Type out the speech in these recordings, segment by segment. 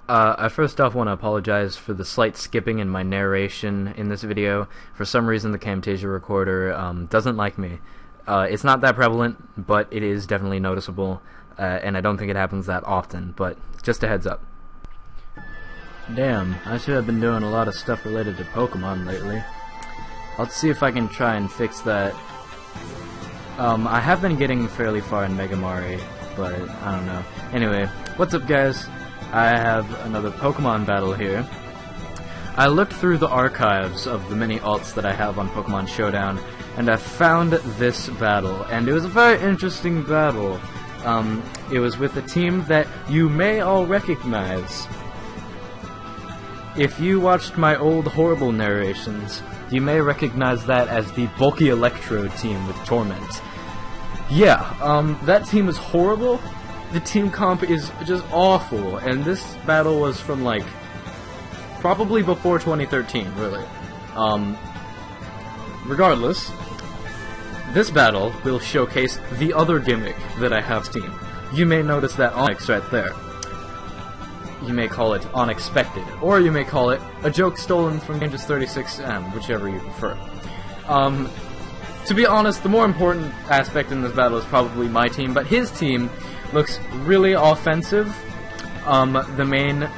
I first off want to apologize for the slight skipping in my narration in this video. For some reason the Camtasia recorder doesn't like me. It's not that prevalent, but it is definitely noticeable, and I don't think it happens that often, but just a heads up. Damn, I should have been doing a lot of stuff related to Pokemon lately. Let's see if I can try and fix that. I have been getting fairly far in Mega Mari, but I don't know. Anyway, what's up guys? I have another Pokemon battle here. I looked through the archives of the many alts that I have on Pokemon Showdown, and I found this battle, and it was a very interesting battle. It was with a team that you may all recognize. If you watched my old horrible narrations, you may recognize that as the bulky Electrode team with Torment. Yeah, that team is horrible. The team comp is just awful, and this battle was from, like, probably before 2013, really. Regardless, this battle will showcase the other gimmick that I have team. You may notice that Onix right there. You may call it unexpected, or you may call it a joke stolen from Dangerous 36M, whichever you prefer. To be honest, the more important aspect in this battle is probably my team, but his team looks really offensive. The main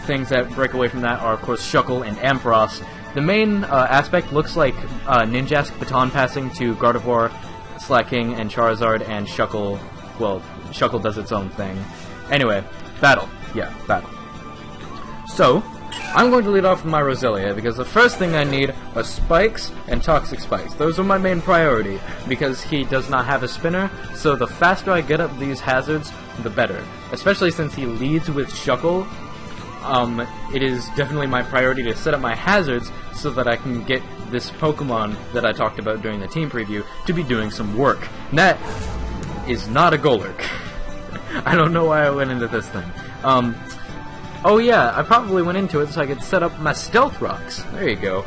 things that break away from that are, of course, Shuckle and Ampharos. The main aspect looks like Ninjask baton passing to Gardevoir, Slaking, and Charizard, and Shuckle. Well, Shuckle does its own thing. Anyway, battle. Yeah, battle. So, I'm going to lead off with my Roselia, because the first thing I need are Spikes and Toxic Spikes. Those are my main priority, because he does not have a spinner, so the faster I get up these hazards, the better. Especially since he leads with Shuckle, it is definitely my priority to set up my hazards so that I can get this Pokemon that I talked about during the team preview to be doing some work. And that is not a Golurk. I don't know why I went into this thing. Oh yeah, I probably went into it so I could set up my Stealth Rocks. There you go.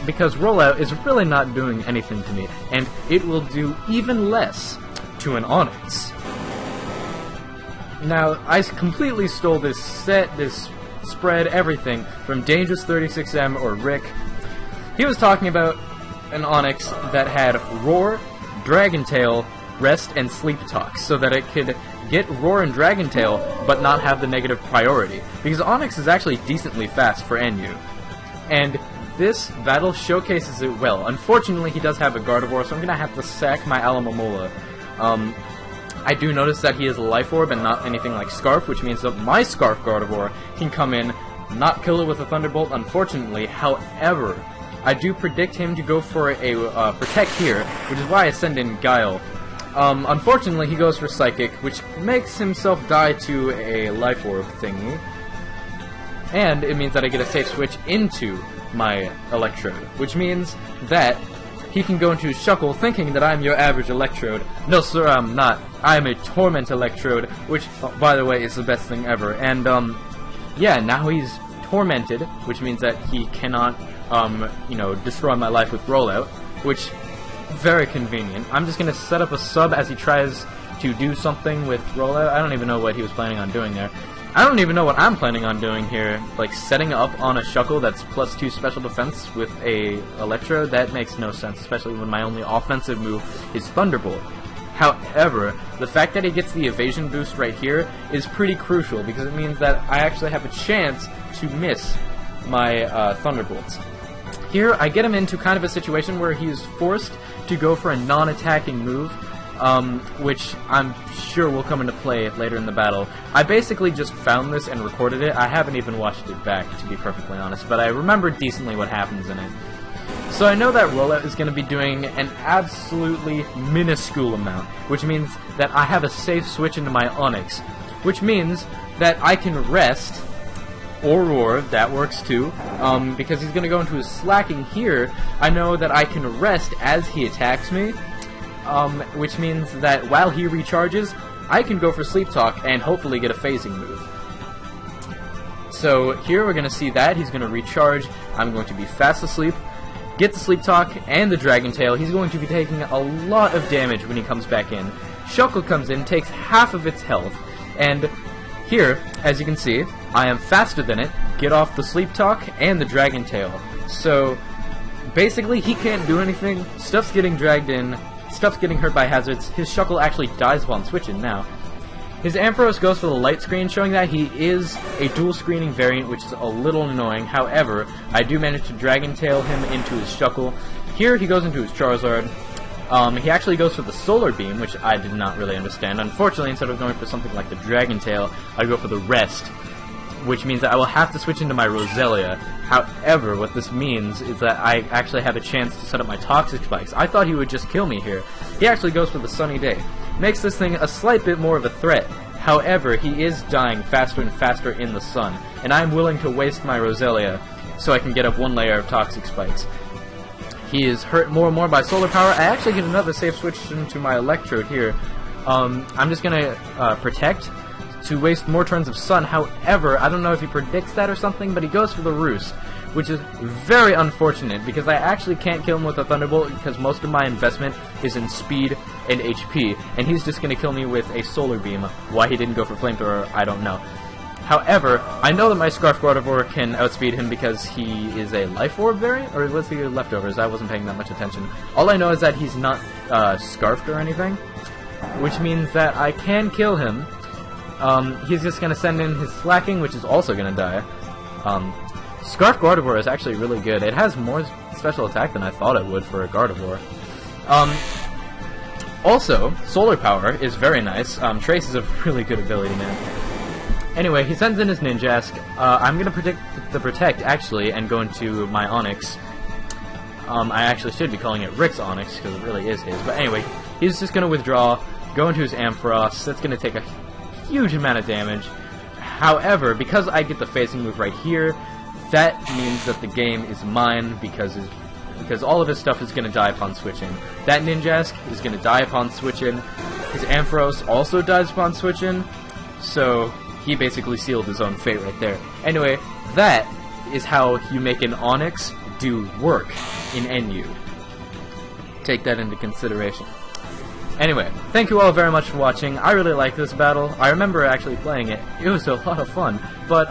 Because Rollout is really not doing anything to me, and it will do even less to an Onix. Now, I completely stole this set, this spread, everything, from Dangerous 36M or Rick. He was talking about an Onix that had Roar, Dragon Tail, Rest, and Sleep Talk, so that it could get Roar and Dragon Tail, but not have the negative priority, because Onix is actually decently fast for NU. And this battle showcases it well. Unfortunately, he does have a Gardevoir, so I'm gonna have to sack my Alomomola. I do notice that he is a Life Orb and not anything like Scarf, which means that my Scarf Gardevoir can come in, not kill it with a Thunderbolt, unfortunately. However, I do predict him to go for a Protect here, which is why I send in Guile. Unfortunately, he goes for Psychic, which makes himself die to a Life Orb thingy. And it means that I get a safe switch into my Electrode, which means that he can go into Shuckle thinking that I'm your average Electrode. No sir, I'm not. I am a Torment Electrode, which, by the way, is the best thing ever. And, yeah, now he's tormented, which means that he cannot, you know, destroy my life with Rollout, which, very convenient. I'm just gonna set up a sub as he tries to do something with Rollout. I don't even know what he was planning on doing there. I don't even know what I'm planning on doing here. Like, setting up on a Shuckle that's +2 special defense with a Electrode, that makes no sense, especially when my only offensive move is Thunderbolt. However, the fact that he gets the evasion boost right here is pretty crucial, because it means that I actually have a chance to miss my Thunderbolts. Here, I get him into kind of a situation where he is forced to go for a non-attacking move, which I'm sure will come into play later in the battle. I basically just found this and recorded it. I haven't even watched it back, to be perfectly honest, but I remember decently what happens in it. So I know that Rollout is going to be doing an absolutely minuscule amount, which means that I have a safe switch into my Onix, which means that I can rest, or Roar, that works too, because he's going to go into his Slacking here. I know that I can rest as he attacks me, which means that while he recharges, I can go for Sleep Talk and hopefully get a phasing move. So here we're going to see that. He's going to recharge. I'm going to be fast asleep, get the Sleep Talk and the Dragon Tail. He's going to be taking a lot of damage when he comes back in. Shuckle comes in, takes half of its health, and Here, as you can see, I am faster than it, get off the Sleep Talk, and the Dragon Tail. So, basically, he can't do anything, stuff's getting dragged in, stuff's getting hurt by hazards, his Shuckle actually dies while I'm switching now. His Ampharos goes for the light screen, showing that he is a dual screening variant, which is a little annoying. However, I do manage to Dragon Tail him into his Shuckle. Here, he goes into his Charizard. He actually goes for the Solar Beam, which I did not really understand. Unfortunately, instead of going for something like the Dragon Tail, I go for the Rest, which means that I will have to switch into my Roselia. However, what this means is that I actually have a chance to set up my Toxic Spikes. I thought he would just kill me here. He actually goes for the Sunny Day. Makes this thing a slight bit more of a threat. However, he is dying faster and faster in the sun, and I'm willing to waste my Roselia so I can get up one layer of Toxic Spikes. He is hurt more and more by Solar Power. I actually get another safe switch into my Electrode here. I'm just going to Protect to waste more turns of Sun. However, I don't know if he predicts that or something, but he goes for the Roost, which is very unfortunate because I actually can't kill him with a Thunderbolt because most of my investment is in speed and HP, and he's just going to kill me with a Solar Beam. Why he didn't go for Flamethrower, I don't know. However, I know that my Scarf Gardevoir can outspeed him because he is a Life Orb variant, or was he Leftovers? I wasn't paying that much attention. All I know is that he's not Scarfed or anything, which means that I can kill him. He's just going to send in his Slacking, which is also going to die. Scarf Gardevoir is actually really good. It has more special attack than I thought it would for a Gardevoir. Also, Solar Power is very nice. Trace is a really good ability, man. Anyway, he sends in his Ninjask. I'm going to Protect, actually, and go into my Onix. I actually should be calling it Rick's Onix, because it really is his. But anyway, he's just going to withdraw, go into his Ampharos. That's going to take a huge amount of damage. However, because I get the phasing move right here, that means that the game is mine, because all of his stuff is going to die upon switching. That Ninjask is going to die upon switching. His Ampharos also dies upon switching. So he basically sealed his own fate right there. Anyway, that is how you make an Onix do work in NU. Take that into consideration. Anyway, thank you all very much for watching. I really like this battle. I remember actually playing it. It was a lot of fun. But,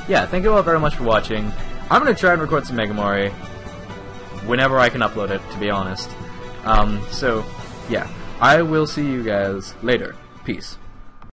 yeah, thank you all very much for watching. I'm going to try and record some Megamori whenever I can upload it, to be honest. So, yeah, I will see you guys later. Peace.